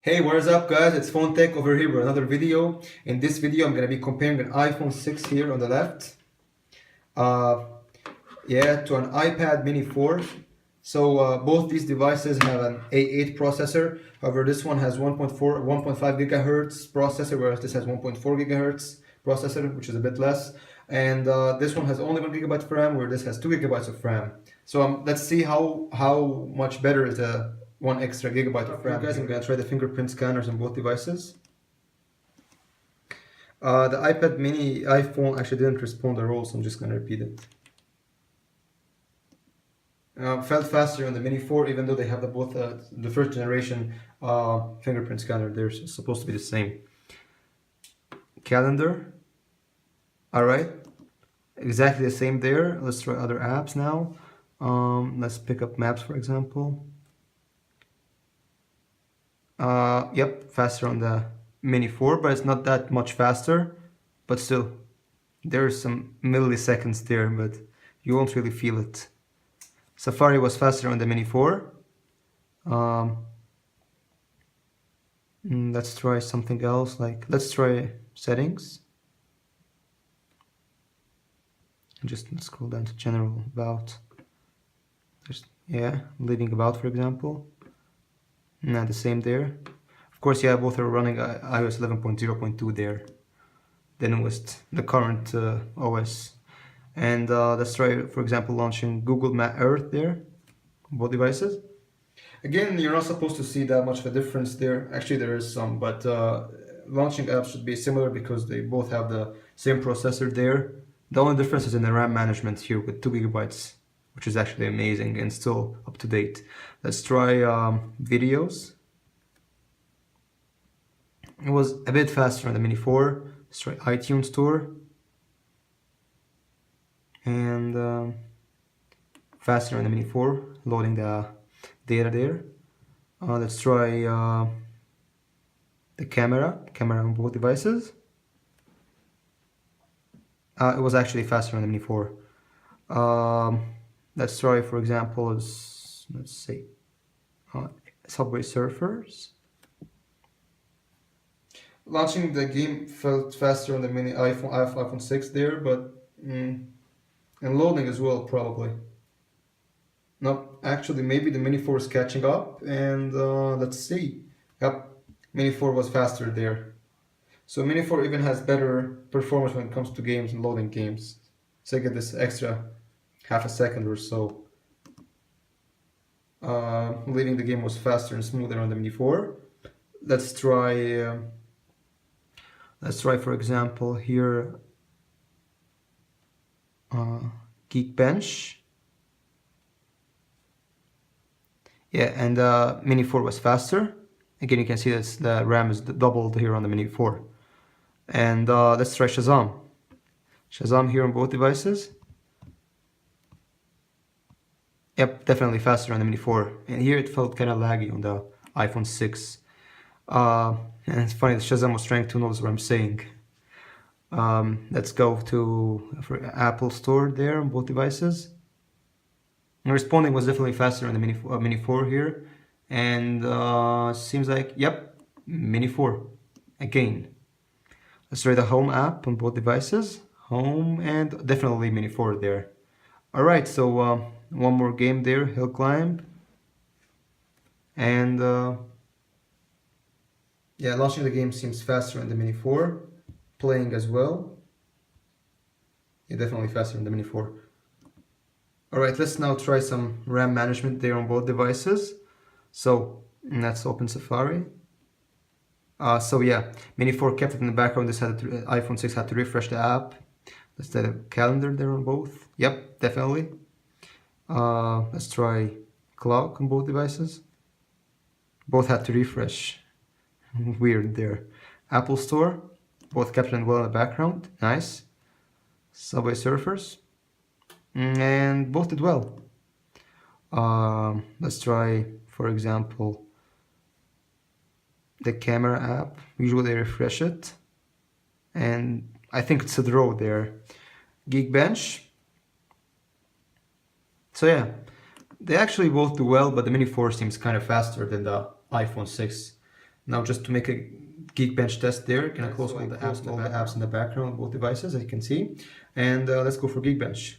Hey, what is up guys? It's Phone Tech over here with another video. In this video, I'm going to be comparing an iPhone 6 here on the left, uh, to an iPad mini 4. So both these devices have an A8 processor. However, this one has 1.5 gigahertz processor, whereas this has 1.4 gigahertz processor, which is a bit less. And this one has only 1 gigabyte of RAM, where this has 2 gigabytes of RAM. So let's see how much better is the 1 extra gigabyte of RAM. Guys, I'm gonna try the fingerprint scanners on both devices. The iPad mini iPhone actually didn't respond at all, so I'm just gonna repeat it. Felt faster on the Mini 4, even though they have the first generation fingerprint scanner. They're supposed to be the same. Calendar, all right, exactly the same there. Let's try other apps now. Let's pick up Maps, for example. Yep, faster on the Mini 4, but it's not that much faster. But still, there's some milliseconds there, but you won't really feel it. Safari was faster on the Mini 4. Let's try something else, let's try settings. Just scroll down to general, about. Leading about, for example. Not the same there. Of course, yeah, both are running iOS 11.0.2 there. The newest, the current OS. And let's try, for example, launching Google Map Earth there, both devices. Again, you're not supposed to see that much of a difference there. Actually, there is some, but launching apps should be similar because they both have the same processor there. The only difference is in the RAM management here with 2 gigabytes, which is actually amazing and still up to date. Let's try videos. It was a bit faster on the Mini 4. Let's try iTunes Store. And faster on the Mini 4, loading the data there. Let's try the camera on both devices. It was actually faster on the Mini 4. Let's try, for example, let's see, Subway Surfers. Launching the game felt faster on the mini iPhone 6 there, but and loading as well, probably. No, actually, maybe the Mini 4 is catching up, and let's see. Yep, Mini 4 was faster there. So Mini 4 even has better performance when it comes to games and loading games. So I get this extra half a second or so. Leading the game was faster and smoother on the Mini 4. Let's try, for example, here, Geekbench. Yeah, and Mini 4 was faster. Again, you can see that the RAM is doubled here on the Mini 4. And let's try Shazam. Shazam here on both devices. Yep, definitely faster on the Mini 4. And here it felt kind of laggy on the iPhone 6. And it's funny that Shazam was trying to notice what I'm saying. Let's go to Apple Store there on both devices. And responding was definitely faster on the Mini 4 here. And seems like, yep, Mini 4 again. Let's try the Home app on both devices. Home and definitely Mini 4 there. Alright, so one more game there, Hill Climb. And yeah, launching the game seems faster on the Mini 4. Playing as well. Yeah, definitely faster on the Mini 4. Alright, let's now try some RAM management there on both devices. So let's open Safari. So yeah, Mini 4 kept it in the background. This had iPhone 6 had to refresh the app. Let's try the calendar there on both. Yep, definitely. Let's try clock on both devices. Both had to refresh. Weird there. Apple Store, both kept it well in the background. Nice. Subway Surfers, and both did well. Let's try, for example, the camera app. Usually they refresh it, and I think it's a draw there. Geekbench. So yeah, they actually both do well, but the Mini 4 seems kind of faster than the iPhone 6. Now just to make a Geekbench test there, can I close all the apps in the background of both devices, as you can see. And let's go for Geekbench.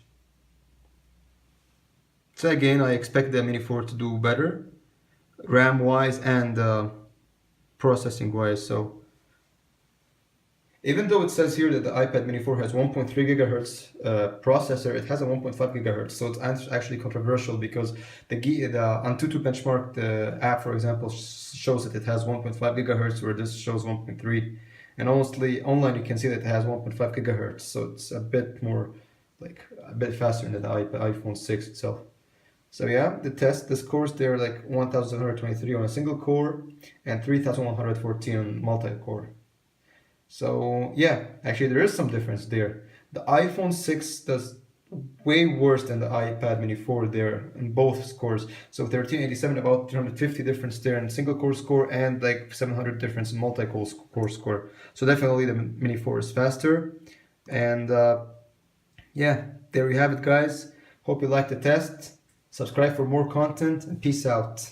So again, I expect the Mini 4 to do better, RAM-wise and processing-wise. So even though it says here that the iPad Mini 4 has 1.3 gigahertz processor, it has a 1.5 gigahertz. So it's actually controversial because the Antutu benchmark, the app, for example, shows that it has 1.5 gigahertz, where this shows 1.3. And honestly, online you can see that it has 1.5 gigahertz. So it's a bit more, like a bit faster than the iPhone 6 itself. So yeah, the scores, they're like 1,723 on a single core and 3,114 on multi-core. So yeah, actually there is some difference there. The iPhone 6 does way worse than the iPad Mini 4 there in both scores. So 1387, about 350 difference there in single core score and like 700 difference in multi-core score. So definitely the Mini 4 is faster. And yeah, there we have it, guys. Hope you liked the test. Subscribe for more content and peace out.